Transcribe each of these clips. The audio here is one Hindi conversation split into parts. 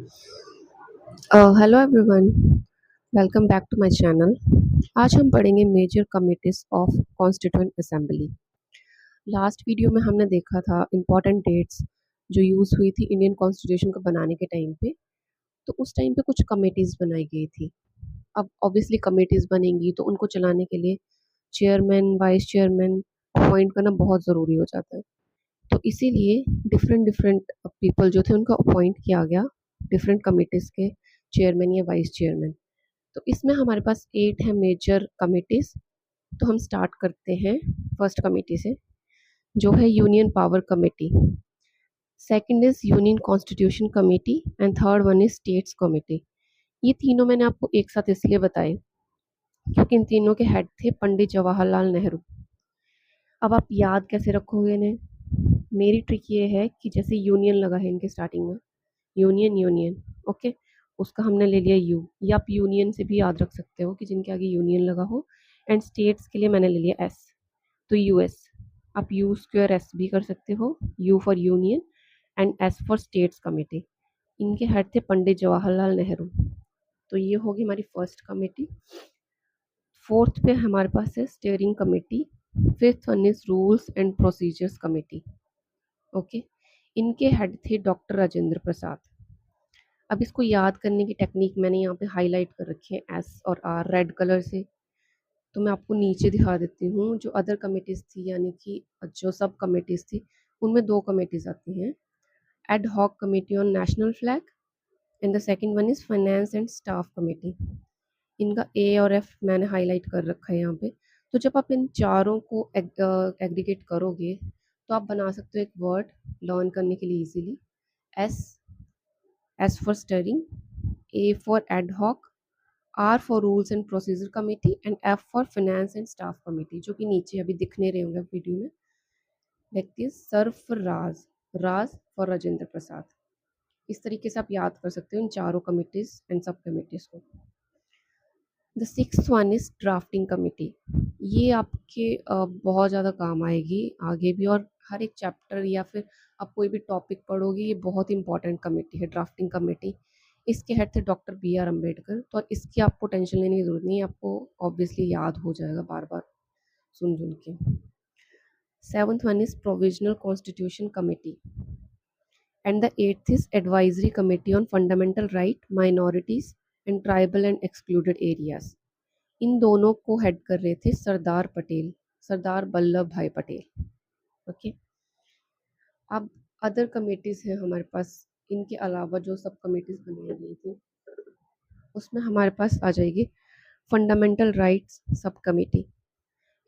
Hello everyone, welcome back to my channel. आज हम पढ़ेंगे major committees of constituent assembly. Last video में हमने देखा था इम्पॉर्टेंट डेट्स जो यूज़ हुई थी इंडियन कॉन्स्टिट्यूशन को बनाने के टाइम पे। तो उस टाइम पे कुछ कमिटीज़ बनाई गई थी। अब ऑब्वियसली कमिटीज़ बनेंगी तो उनको चलाने के लिए चेयरमैन, वाइस चेयरमैन अपॉइंट करना बहुत ज़रूरी हो जाता है। तो इसीलिए डिफरेंट डिफरेंट पीपल जो थे उनको अपॉइंट किया गया डिफरेंट कमिटीज़ के चेयरमैन या वाइस चेयरमैन। तो इसमें हमारे पास 8 है मेजर कमिटीज। तो हम स्टार्ट करते हैं फर्स्ट कमेटी से, जो है union power committee. Second is union constitution committee and third one is states committee. ये तीनों मैंने आपको एक साथ इसलिए बताए क्योंकि इन तीनों के हेड थे पंडित जवाहरलाल नेहरू। अब आप याद कैसे रखोगे इन्हें? मेरी ट्रिक ये है कि जैसे यूनियन लगा है इनके स्टार्टिंग में, यूनियन यूनियन, ओके, उसका हमने ले लिया यू, या आप यूनियन से भी याद रख सकते हो कि जिनके आगे यूनियन लगा हो। एंड स्टेट्स के लिए मैंने ले लिया एस, तो यूएस। आप यू स्क्वायर एस भी कर सकते हो, you for union and S for states committee. इनके हेड थे पंडित जवाहरलाल नेहरू। तो ये होगी हमारी फर्स्ट कमेटी। फोर्थ पे हमारे पास है steering committee. Fifth one is rules and procedures committee, okay. इनके हेड थे डॉक्टर राजेंद्र प्रसाद। अब इसको याद करने की टेक्निक मैंने यहाँ पे हाईलाइट कर रखी है एस और आर रेड कलर से। तो मैं आपको नीचे दिखा देती हूँ जो अदर कमेटीज़ थी, यानी कि जो सब कमेटीज़ थी उनमें दो कमेटीज़ आती हैं। Ad hoc committee on national flag and the second one is finance and staff committee. इनका ए और एफ मैंने हाईलाइट कर रखा है यहाँ पे। तो जब आप इन चारों को एग्रीगेट करोगे तो आप बना सकते हो एक वर्ड लर्न करने के लिए easily. S for steering, A for ad hoc, R for rules and procedure committee and F for finance and staff committee, जो कि नीचे अभी दिखने रहे होंगे वीडियो में। देखिए सरफराज, राज फॉर राजेंद्र प्रसाद। इस तरीके से आप याद कर सकते हो इन चारों कमिटीज एंड सब कमिटीज को। The sixth one is drafting committee. ये आपके बहुत ज़्यादा काम आएगी आगे भी, और हर एक चैप्टर या फिर आप कोई भी टॉपिक पढ़ोगे, ये बहुत इंपॉर्टेंट कमेटी है ड्राफ्टिंग कमेटी। इसके हेड थे डॉक्टर बी आर अम्बेडकर। तो इसकी आपको टेंशन लेने की जरूरत नहीं है, आपको ऑब्वियसली याद हो जाएगा बार बार सुन सुन के। Seventh one is provisional constitution committee and the eighth is advisory committee on fundamental right, minorities and tribal and excluded areas. इन दोनों को हेड कर रहे थे सरदार पटेल, सरदार वल्लभ भाई पटेल, ओके। अब अदर कमेटीज हैं हमारे पास, इनके अलावा जो सब कमेटीज बनाई गई थी उसमें हमारे पास आ जाएगी फंडामेंटल राइट्स सब कमेटी।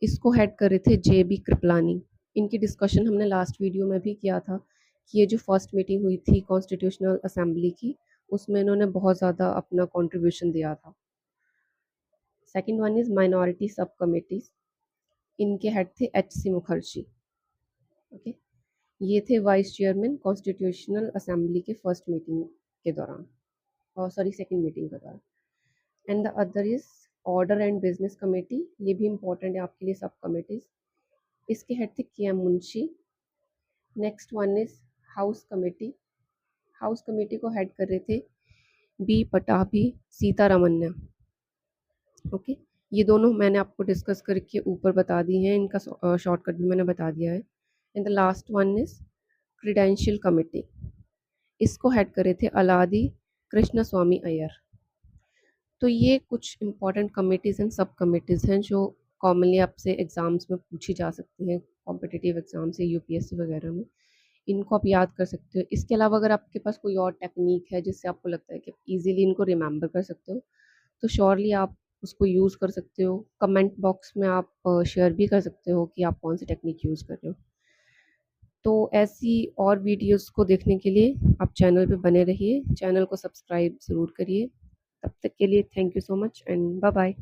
इसको हेड कर रहे थे जे बी कृपलानी। इनकी डिस्कशन हमने लास्ट वीडियो में भी किया था कि ये जो फर्स्ट मीटिंग हुई थी कॉन्स्टिट्यूशनल असेंबली की, उसमें इन्होंने बहुत ज़्यादा अपना कंट्रीब्यूशन दिया था। सेकंड वन इज माइनॉरिटी सब कमेटीज। इनके हेड थे एच सी मुखर्जी, ओके। ये थे वाइस चेयरमैन कॉन्स्टिट्यूशनल असेंबली के फर्स्ट मीटिंग के दौरान, और सॉरी सेकंड मीटिंग के दौरान। And the other is order and business committee. ये भी इंपॉर्टेंट है आपके लिए सब कमेटीज। इसके हेड थे K M Munshi. Next one is house committee. House committee को हेड कर रहे थे बी पटाभी सीतारामन्या, ओके। ये दोनों मैंने आपको डिस्कस करके ऊपर बता दी हैं, इनका शॉर्टकट भी मैंने बता दिया है। And the last one is credential committee. इसको हेड करे थे अलादी कृष्ण स्वामी अय्यर। तो ये कुछ इंपॉर्टेंट कमेटीज़ एंड सब कमेटीज़ हैं जो कॉमनली आपसे एग्ज़ाम्स में पूछी जा सकती हैं, कॉम्पिटिटिव एग्ज़ाम से, यूपीएससी वगैरह में। इनको आप याद कर सकते हो। इसके अलावा अगर आपके पास कोई और टेक्निक है जिससे आपको लगता है कि ईजिली इनको रिमेंबर कर सकते हो, तो श्योरली आप उसको यूज़ कर सकते हो। कमेंट बॉक्स में आप शेयर भी कर सकते हो कि आप कौन सी टेक्निक यूज़ कर रहे हो। तो ऐसी और वीडियोस को देखने के लिए आप चैनल पे बने रहिए, चैनल को सब्सक्राइब ज़रूर करिए। तब तक के लिए thank you so much and bye bye.